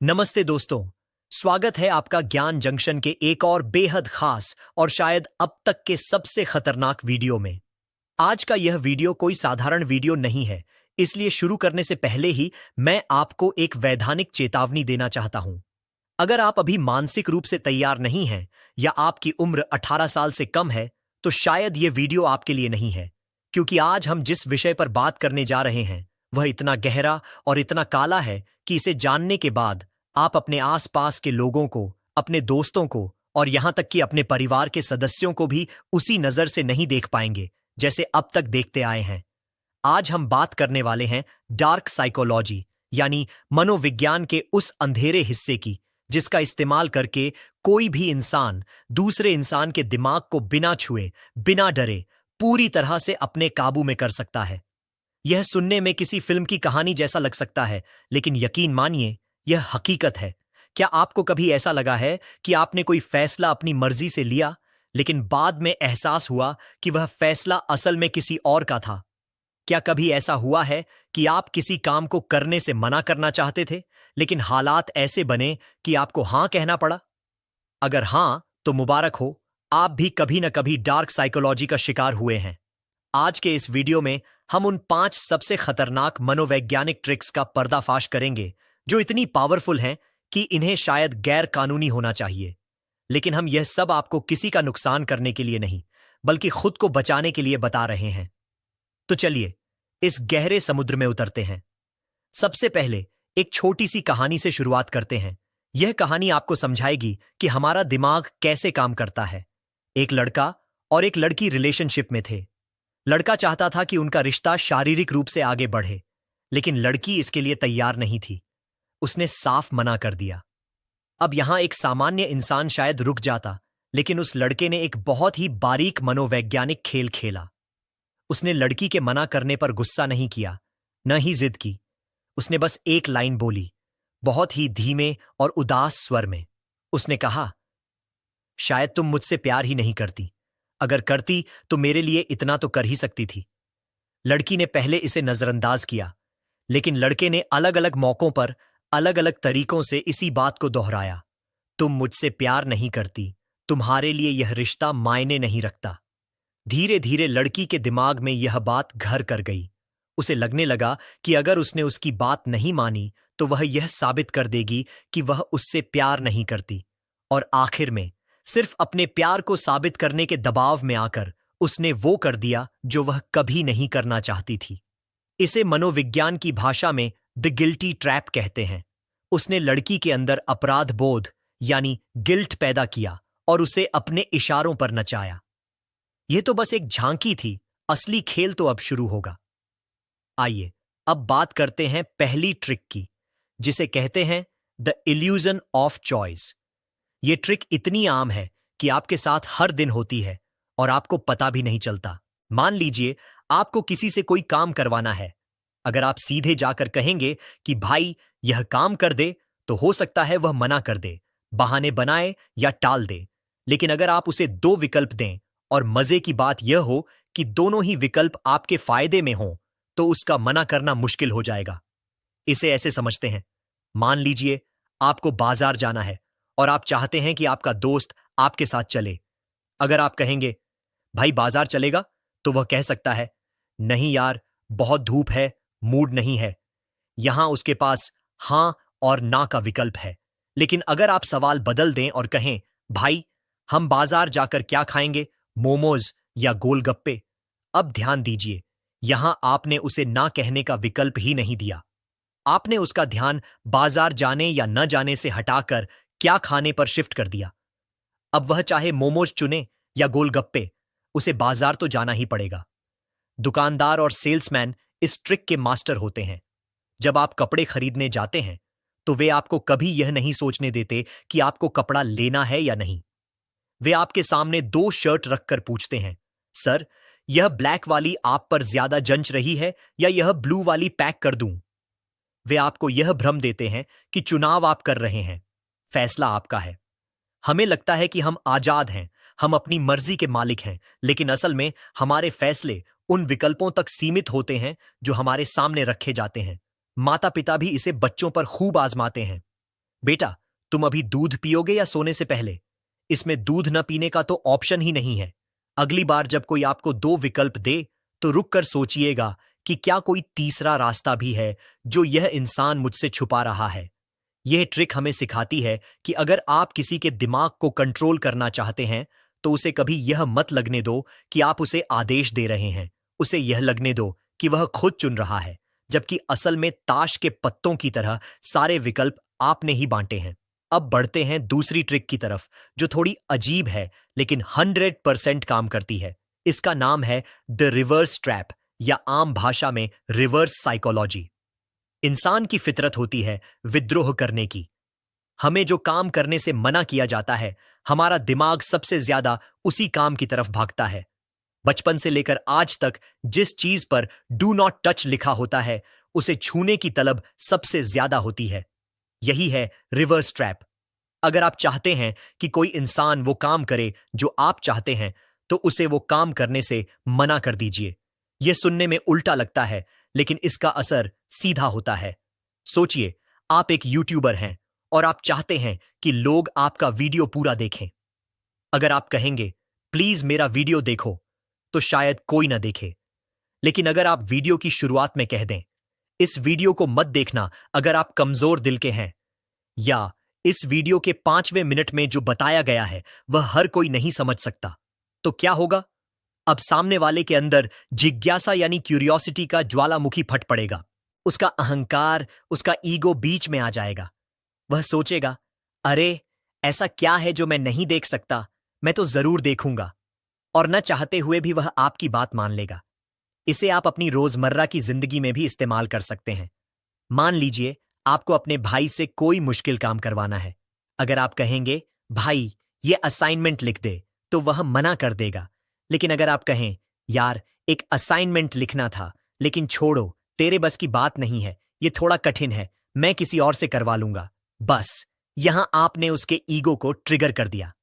नमस्ते दोस्तों। स्वागत है आपका ज्ञान जंक्शन के एक और बेहद खास और शायद अब तक के सबसे खतरनाक वीडियो में। आज का यह वीडियो कोई साधारण वीडियो नहीं है, इसलिए शुरू करने से पहले ही मैं आपको एक वैधानिक चेतावनी देना चाहता हूं। अगर आप अभी मानसिक रूप से तैयार नहीं हैं या आपकी उम्र 18 साल से कम है, तो शायद यह वीडियो आपके लिए नहीं है, क्योंकि आज हम जिस विषय पर बात करने जा रहे हैं वह इतना गहरा और इतना काला है कि इसे जानने के बाद आप अपने आसपास के लोगों को, अपने दोस्तों को और यहां तक कि अपने परिवार के सदस्यों को भी उसी नजर से नहीं देख पाएंगे जैसे अब तक देखते आए हैं। आज हम बात करने वाले हैं डार्क साइकोलॉजी यानी मनोविज्ञान के उस अंधेरे हिस्से की, जिसका इस्तेमाल करके कोई भी इंसान दूसरे इंसान के दिमाग को बिना छुए, बिना डरे पूरी तरह से अपने काबू में कर सकता है। यह सुनने में किसी फिल्म की कहानी जैसा लग सकता है, लेकिन यकीन मानिए यह हकीकत है। क्या आपको कभी ऐसा लगा है कि आपने कोई फैसला अपनी मर्जी से लिया, लेकिन बाद में एहसास हुआ कि वह फैसला असल में किसी और का था? क्या कभी ऐसा हुआ है कि आप किसी काम को करने से मना करना चाहते थे, लेकिन हालात ऐसे बने कि आपको हां कहना पड़ा? अगर हां, तो मुबारक हो, आप भी कभी न कभी डार्क साइकोलॉजी का शिकार हुए हैं। आज के इस वीडियो में हम उन 5 सबसे खतरनाक मनोवैज्ञानिक ट्रिक्स का पर्दाफाश करेंगे जो इतनी पावरफुल हैं कि इन्हें शायद गैर कानूनी होना चाहिए। लेकिन हम यह सब आपको किसी का नुकसान करने के लिए नहीं, बल्कि खुद को बचाने के लिए बता रहे हैं। तो चलिए इस गहरे समुद्र में उतरते हैं। सबसे पहले एक छोटी सी कहानी से शुरुआत करते हैं। यह कहानी आपको समझाएगी कि हमारा दिमाग कैसे काम करता है। एक लड़का और एक लड़की रिलेशनशिप में थे। लड़का चाहता था कि उनका रिश्ता शारीरिक रूप से आगे बढ़े, लेकिन लड़की इसके लिए तैयार नहीं थी। उसने साफ मना कर दिया। अब यहां एक सामान्य इंसान शायद रुक जाता, लेकिन उस लड़के ने एक बहुत ही बारीक मनोवैज्ञानिक खेल खेला। उसने लड़की के मना करने पर गुस्सा नहीं किया, न ही जिद की। उसने बस एक लाइन बोली, बहुत ही धीमे और उदास स्वर में। उसने कहा, शायद तुम मुझसे प्यार ही नहीं करती। अगर करती तो मेरे लिए इतना तो कर ही सकती थी। लड़की ने पहले इसे नजरअंदाज किया, लेकिन लड़के ने अलग अलग मौकों पर अलग अलग तरीकों से इसी बात को दोहराया। तुम मुझसे प्यार नहीं करती, तुम्हारे लिए यह रिश्ता मायने नहीं रखता। धीरे धीरे लड़की के दिमाग में यह बात घर कर गई। उसे लगने लगा कि अगर उसने उसकी बात नहीं मानी तो वह यह साबित कर देगी कि वह उससे प्यार नहीं करती। और आखिर में सिर्फ अपने प्यार को साबित करने के दबाव में आकर उसने वो कर दिया जो वह कभी नहीं करना चाहती थी। इसे मनोविज्ञान की भाषा में द गिल्टी ट्रैप कहते हैं। उसने लड़की के अंदर अपराध बोध यानी गिल्ट पैदा किया और उसे अपने इशारों पर नचाया। यह तो बस एक झांकी थी, असली खेल तो अब शुरू होगा। आइए अब बात करते हैं पहली ट्रिक की, जिसे कहते हैं द इल्यूजन ऑफ चॉइस। यह ट्रिक इतनी आम है कि आपके साथ हर दिन होती है और आपको पता भी नहीं चलता। मान लीजिए आपको किसी से कोई काम करवाना है। अगर आप सीधे जाकर कहेंगे कि भाई यह काम कर दे, तो हो सकता है वह मना कर दे, बहाने बनाए या टाल दे। लेकिन अगर आप उसे 2 विकल्प दें और मजे की बात यह हो कि दोनों ही विकल्प आपके फायदे में हों, तो उसका मना करना मुश्किल हो जाएगा। इसे ऐसे समझते हैं, मान लीजिए आपको बाजार जाना है और आप चाहते हैं कि आपका दोस्त आपके साथ चले। अगर आप कहेंगे भाई बाजार चलेगा, तो वह कह सकता है, नहीं यार, बहुत धूप है, मूड नहीं है। यहां उसके पास हां और ना का विकल्प है। लेकिन अगर आप सवाल बदल दें और कहें, भाई हम बाजार जाकर क्या खाएंगे, मोमोज या गोलगप्पे? अब ध्यान दीजिए, यहां आपने उसे ना कहने का विकल्प ही नहीं दिया। आपने उसका ध्यान बाजार जाने या न जाने से हटाकर क्या खाने पर शिफ्ट कर दिया। अब वह चाहे मोमोज चुने या गोलगप्पे, उसे बाजार तो जाना ही पड़ेगा। दुकानदार और सेल्समैन इस ट्रिक के मास्टर होते हैं। जब आप कपड़े खरीदने जाते हैं, तो वे आपको कभी यह नहीं सोचने देते कि आपको कपड़ा लेना है या नहीं। वे आपके सामने 2 शर्ट रखकर पूछते हैं, सर यह ब्लैक वाली आप पर ज्यादा जंच रही है या यह ब्लू वाली पैक कर दूं? वे आपको यह भ्रम देते हैं कि चुनाव आप कर रहे हैं, फैसला आपका है। हमें लगता है कि हम आजाद हैं, हम अपनी मर्जी के मालिक हैं, लेकिन असल में हमारे फैसले उन विकल्पों तक सीमित होते हैं जो हमारे सामने रखे जाते हैं। माता पिता भी इसे बच्चों पर खूब आजमाते हैं। बेटा, तुम अभी दूध पियोगे या सोने से पहले? इसमें दूध न पीने का तो ऑप्शन ही नहीं है। अगली बार जब कोई आपको दो विकल्प दे तो रुक कर सोचिएगा कि क्या कोई तीसरा रास्ता भी है जो यह इंसान मुझसे छुपा रहा है। यह ट्रिक हमें सिखाती है कि अगर आप किसी के दिमाग को कंट्रोल करना चाहते हैं तो उसे कभी यह मत लगने दो कि आप उसे आदेश दे रहे हैं। उसे यह लगने दो कि वह खुद चुन रहा है, जबकि असल में ताश के पत्तों की तरह सारे विकल्प आपने ही बांटे हैं। अब बढ़ते हैं दूसरी ट्रिक की तरफ, जो थोड़ी अजीब है लेकिन 100% काम करती है। इसका नाम है द रिवर्स ट्रैप, या आम भाषा में रिवर्स साइकोलॉजी। इंसान की फितरत होती है विद्रोह करने की। हमें जो काम करने से मना किया जाता है, हमारा दिमाग सबसे ज्यादा उसी काम की तरफ भागता है। बचपन से लेकर आज तक जिस चीज पर डू नॉट टच लिखा होता है, उसे छूने की तलब सबसे ज्यादा होती है। यही है रिवर्स ट्रैप। अगर आप चाहते हैं कि कोई इंसान वो काम करे जो आप चाहते हैं, तो उसे वो काम करने से मना कर दीजिए। यह सुनने में उल्टा लगता है, लेकिन इसका असर सीधा होता है। सोचिए, आप एक यूट्यूबर हैं और आप चाहते हैं कि लोग आपका वीडियो पूरा देखें। अगर आप कहेंगे, प्लीज मेरा वीडियो देखो, तो शायद कोई ना देखे। लेकिन अगर आप वीडियो की शुरुआत में कह दें, इस वीडियो को मत देखना अगर आप कमजोर दिल के हैं, या इस वीडियो के 5वें मिनट में जो बताया गया है वह हर कोई नहीं समझ सकता, तो क्या होगा? अब सामने वाले के अंदर जिज्ञासा यानी क्यूरियोसिटी का ज्वालामुखी फट पड़ेगा। उसका अहंकार, उसका ईगो बीच में आ जाएगा। वह सोचेगा, अरे ऐसा क्या है जो मैं नहीं देख सकता, मैं तो जरूर देखूंगा। और न चाहते हुए भी वह आपकी बात मान लेगा। इसे आप अपनी रोजमर्रा की जिंदगी में भी इस्तेमाल कर सकते हैं। मान लीजिए आपको अपने भाई से कोई मुश्किल काम करवाना है। अगर आप कहेंगे, भाई ये असाइनमेंट लिख दे, तो वह मना कर देगा। लेकिन अगर आप कहें, यार एक असाइनमेंट लिखना था, लेकिन छोड़ो, तेरे बस की बात नहीं है, ये थोड़ा कठिन है, मैं किसी और से करवा लूंगा, बस यहां आपने उसके ईगो को ट्रिगर कर दिया।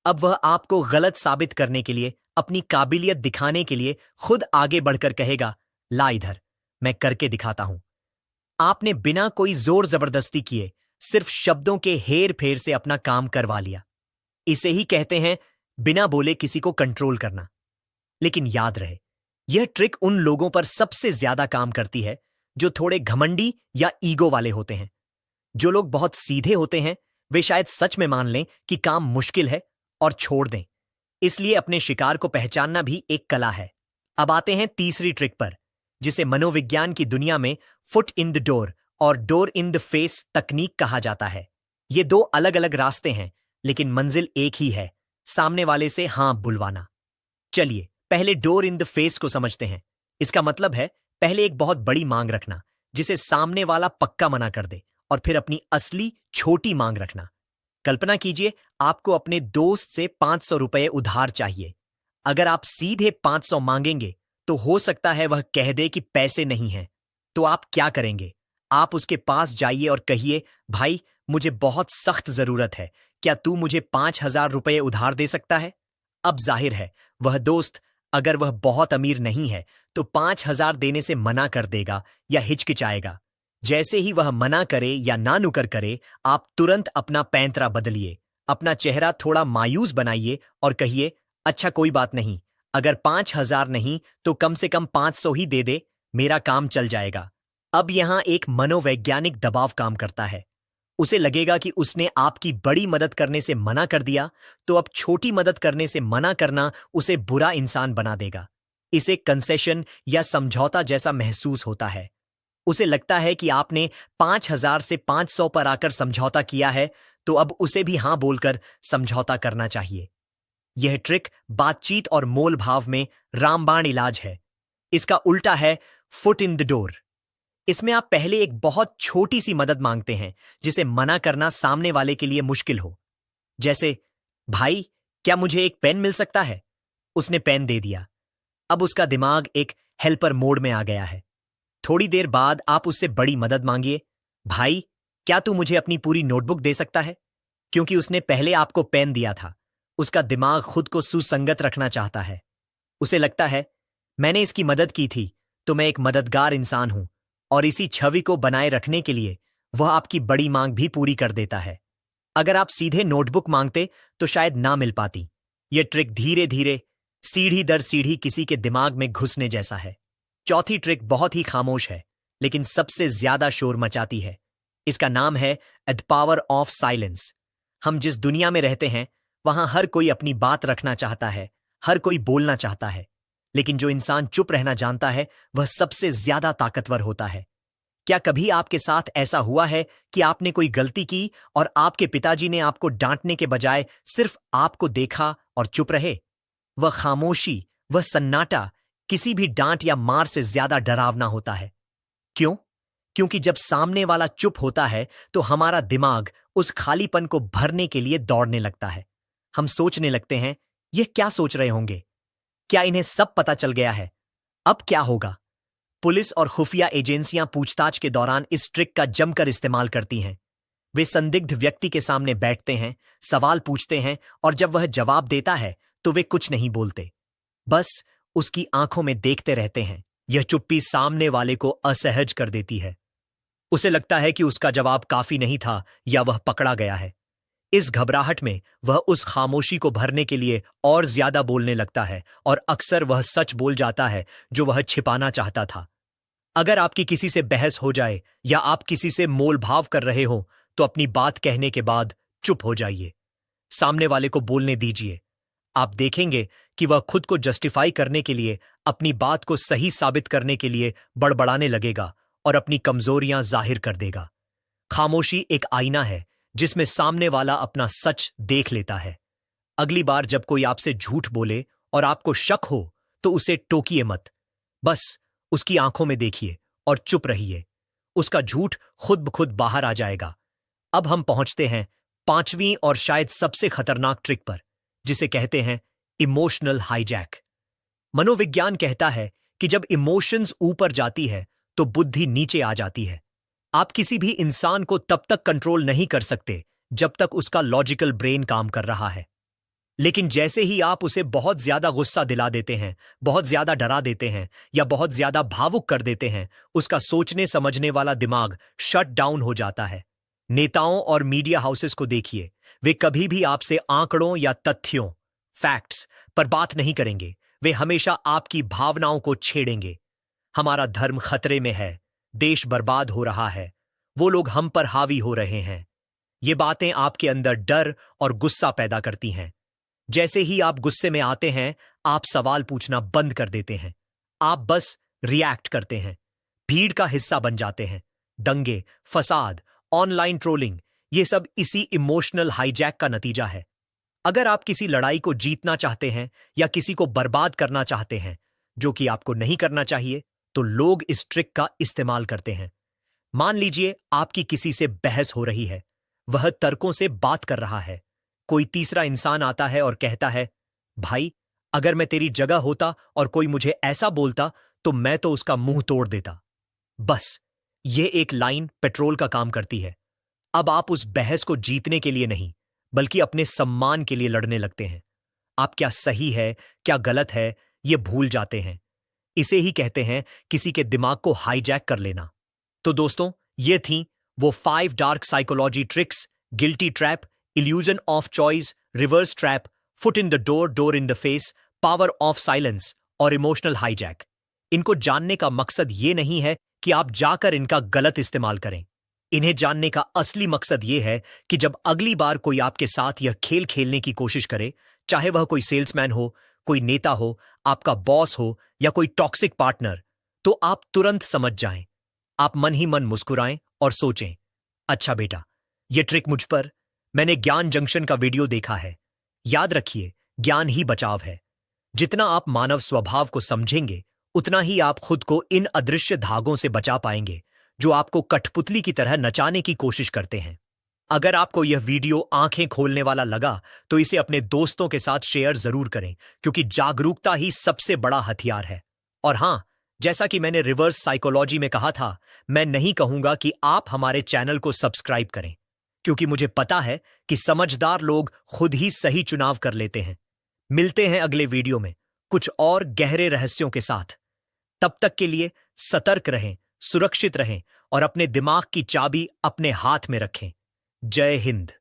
अब वह आपको गलत साबित करने के लिए, अपनी काबिलियत दिखाने के लिए खुद आगे बढ़कर कहेगा, ला इधर, मैं करके दिखाता हूं। आपने बिना कोई जोर जबरदस्ती किए सिर्फ शब्दों के हेर फेर से अपना काम करवा लिया। इसे ही कहते हैं बिना बोले किसी को कंट्रोल करना। लेकिन याद रहे, यह ट्रिक उन लोगों पर सबसे ज्यादा काम करती है जो थोड़े घमंडी या ईगो वाले होते हैं। जो लोग बहुत सीधे होते हैं, वे शायद सच में मान लें कि काम मुश्किल है और छोड़ दें। इसलिए अपने शिकार को पहचानना भी एक कला है। अब आते हैं तीसरी ट्रिक पर, जिसे मनोविज्ञान की दुनिया में फुट इन द डोर और डोर इन द फेस तकनीक कहा जाता है। ये दो अलग अलग रास्ते हैं, लेकिन मंजिल एक ही है, सामने वाले से हां बुलवाना। चलिए पहले डोर इन द फेस को समझते हैं। इसका मतलब है पहले एक बहुत बड़ी मांग रखना जिसे सामने वाला पक्का मना कर दे, और फिर अपनी असली छोटी मांग रखना। कल्पना कीजिए आपको अपने दोस्त से 500 रुपए उधार चाहिए। अगर आप सीधे 500 मांगेंगे तो हो सकता है वह कह दे कि पैसे नहीं हैं। तो आप क्या करेंगे? आप उसके पास जाइए और कहिए, भाई मुझे बहुत सख्त जरूरत है, क्या तू मुझे 5,000 रुपए उधार दे सकता है? अब जाहिर है वह दोस्त, अगर वह बहुत अमीर नहीं है, तो 5,000 देने से मना कर देगा या हिचकिचाएगा। जैसे ही वह मना करे या ना नुकर करे, आप तुरंत अपना पैंतरा बदलिए, अपना चेहरा थोड़ा मायूस बनाइए और कहिए, अच्छा कोई बात नहीं, अगर 5,000 नहीं तो कम से कम 500 ही दे दे, मेरा काम चल जाएगा। अब यहां एक मनोवैज्ञानिक दबाव काम करता है। उसे लगेगा कि उसने आपकी बड़ी मदद करने से मना कर दिया, तो अब छोटी मदद करने से मना करना उसे बुरा इंसान बना देगा। इसे कंसेशन या समझौता जैसा महसूस होता है। उसे लगता है कि आपने 5,000 से 500 पर आकर समझौता किया है, तो अब उसे भी हां बोलकर समझौता करना चाहिए। यह ट्रिक बातचीत और मोल भाव में रामबाण इलाज है। इसका उल्टा है फुट इन द डोर। इसमें आप पहले एक बहुत छोटी सी मदद मांगते हैं जिसे मना करना सामने वाले के लिए मुश्किल हो। जैसे, भाई क्या मुझे एक पेन मिल सकता है? उसने पेन दे दिया। अब उसका दिमाग एक हेल्पर मोड में आ गया है। थोड़ी देर बाद आप उससे बड़ी मदद मांगिए, भाई क्या तू मुझे अपनी पूरी नोटबुक दे सकता है? क्योंकि उसने पहले आपको पेन दिया था, उसका दिमाग खुद को सुसंगत रखना चाहता है। उसे लगता है, मैंने इसकी मदद की थी तो मैं एक मददगार इंसान हूं, और इसी छवि को बनाए रखने के लिए वह आपकी बड़ी मांग भी पूरी कर देता है। अगर आप सीधे नोटबुक मांगते तो शायद ना मिल पाती। यह ट्रिक धीरे धीरे, सीढ़ी दर सीढ़ी किसी के दिमाग में घुसने जैसा है। चौथी ट्रिक बहुत ही खामोश है, लेकिन सबसे ज्यादा शोर मचाती है। इसका नाम है द पावर ऑफ साइलेंस। हम जिस दुनिया में रहते हैं वहां हर कोई अपनी बात रखना चाहता है, हर कोई बोलना चाहता है, लेकिन जो इंसान चुप रहना जानता है वह सबसे ज्यादा ताकतवर होता है। क्या कभी आपके साथ ऐसा हुआ है कि आपने कोई गलती की और आपके पिताजी ने आपको डांटने के बजाय सिर्फ आपको देखा और चुप रहे? वह खामोशी, वह सन्नाटा किसी भी डांट या मार से ज्यादा डरावना होता है। क्यों? क्योंकि जब सामने वाला चुप होता है तो हमारा दिमाग उस खालीपन को भरने के लिए दौड़ने लगता है। हम सोचने लगते हैं, यह क्या सोच रहे होंगे? क्या इन्हें सब पता चल गया है? अब क्या होगा? पुलिस और खुफिया एजेंसियां पूछताछ के दौरान इस ट्रिक का जमकर इस्तेमाल करती हैं। वे संदिग्ध व्यक्ति के सामने बैठते हैं, सवाल पूछते हैं और जब वह जवाब देता है तो वे कुछ नहीं बोलते, बस उसकी आंखों में देखते रहते हैं। यह चुप्पी सामने वाले को असहज कर देती है। उसे लगता है कि उसका जवाब काफी नहीं था या वह पकड़ा गया है। इस घबराहट में वह उस खामोशी को भरने के लिए और ज्यादा बोलने लगता है और अक्सर वह सच बोल जाता है जो वह छिपाना चाहता था। अगर आपकी किसी से बहस हो जाए या आप किसी से मोल भाव कर रहे हो तो अपनी बात कहने के बाद चुप हो जाइए। सामने वाले को बोलने दीजिए। आप देखेंगे कि वह खुद को जस्टिफाई करने के लिए, अपनी बात को सही साबित करने के लिए बड़बड़ाने लगेगा और अपनी कमजोरियां जाहिर कर देगा। खामोशी एक आईना है जिसमें सामने वाला अपना सच देख लेता है। अगली बार जब कोई आपसे झूठ बोले और आपको शक हो तो उसे टोकिए मत, बस उसकी आंखों में देखिए और चुप रहिए। उसका झूठ खुद ब खुद बाहर आ जाएगा। अब हम पहुंचते हैं पांचवीं और शायद सबसे खतरनाक ट्रिक पर, जिसे कहते हैं इमोशनल हाईजैक। मनोविज्ञान कहता है कि जब इमोशंस ऊपर जाती है तो बुद्धि नीचे आ जाती है। आप किसी भी इंसान को तब तक कंट्रोल नहीं कर सकते जब तक उसका लॉजिकल ब्रेन काम कर रहा है, लेकिन जैसे ही आप उसे बहुत ज्यादा गुस्सा दिला देते हैं, बहुत ज्यादा डरा देते हैं या बहुत ज्यादा भावुक कर देते हैं, उसका सोचने समझने वाला दिमाग शट डाउन हो जाता है। नेताओं और मीडिया हाउसेस को देखिए, वे कभी भी आपसे आंकड़ों या तथ्यों, फैक्ट्स पर बात नहीं करेंगे। वे हमेशा आपकी भावनाओं को छेड़ेंगे। हमारा धर्म खतरे में है, देश बर्बाद हो रहा है, वो लोग हम पर हावी हो रहे हैं। ये बातें आपके अंदर डर और गुस्सा पैदा करती हैं। जैसे ही आप गुस्से में आते हैं, आप सवाल पूछना बंद कर देते हैं। आप बस रिएक्ट करते हैं, भीड़ का हिस्सा बन जाते हैं। दंगे, फसाद, ऑनलाइन ट्रोलिंग, ये सब इसी इमोशनल हाईजैक का नतीजा है। अगर आप किसी लड़ाई को जीतना चाहते हैं या किसी को बर्बाद करना चाहते हैं, जो कि आपको नहीं करना चाहिए, तो लोग इस ट्रिक का इस्तेमाल करते हैं। मान लीजिए आपकी किसी से बहस हो रही है, वह तर्कों से बात कर रहा है। कोई तीसरा इंसान आता है और कहता है, भाई, अगर मैं तेरी जगह होता और कोई मुझे ऐसा बोलता तो मैं तो उसका मुंह तोड़ देता। बस ये एक लाइन पेट्रोल का काम करती है। अब आप उस बहस को जीतने के लिए नहीं, बल्कि अपने सम्मान के लिए लड़ने लगते हैं। आप क्या सही है, क्या गलत है, ये भूल जाते हैं। इसे ही कहते हैं किसी के दिमाग को हाईजैक कर लेना। तो दोस्तों, ये थी वो 5 dark psychology tricks: guilty trap, illusion of choice, reverse trap, foot in the door, door in the face, power of silence और इमोशनल हाईजैक। इनको जानने का मकसद ये नहीं है कि आप जाकर इनका गलत इस्तेमाल करें। इन्हें जानने का असली मकसद ये है कि जब अगली बार कोई आपके साथ यह खेल खेलने की कोशिश करे, चाहे वह कोई सेल्समैन हो, कोई नेता हो, आपका बॉस हो या कोई टॉक्सिक पार्टनर, तो आप तुरंत समझ जाएं। आप मन ही मन मुस्कुराएं और सोचें, अच्छा बेटा, यह ट्रिक मुझ पर, मैंने ज्ञान जंक्शन का वीडियो देखा है। याद रखिए, ज्ञान ही बचाव है। जितना आप मानव स्वभाव को समझेंगे, उतना ही आप खुद को इन अदृश्य धागों से बचा पाएंगे जो आपको कठपुतली की तरह नचाने की कोशिश करते हैं। अगर आपको यह वीडियो आंखें खोलने वाला लगा तो इसे अपने दोस्तों के साथ शेयर जरूर करें, क्योंकि जागरूकता ही सबसे बड़ा हथियार है। और हां, जैसा कि मैंने रिवर्स साइकोलॉजी में कहा था, मैं नहीं कहूंगा कि आप हमारे चैनल को सब्सक्राइब करें, क्योंकि मुझे पता है कि समझदार लोग खुद ही सही चुनाव कर लेते हैं। मिलते हैं अगले वीडियो में कुछ और गहरे रहस्यों के साथ। तब तक के लिए सतर्क रहें, सुरक्षित रहें और अपने दिमाग की चाबी अपने हाथ में रखें। जय हिंद।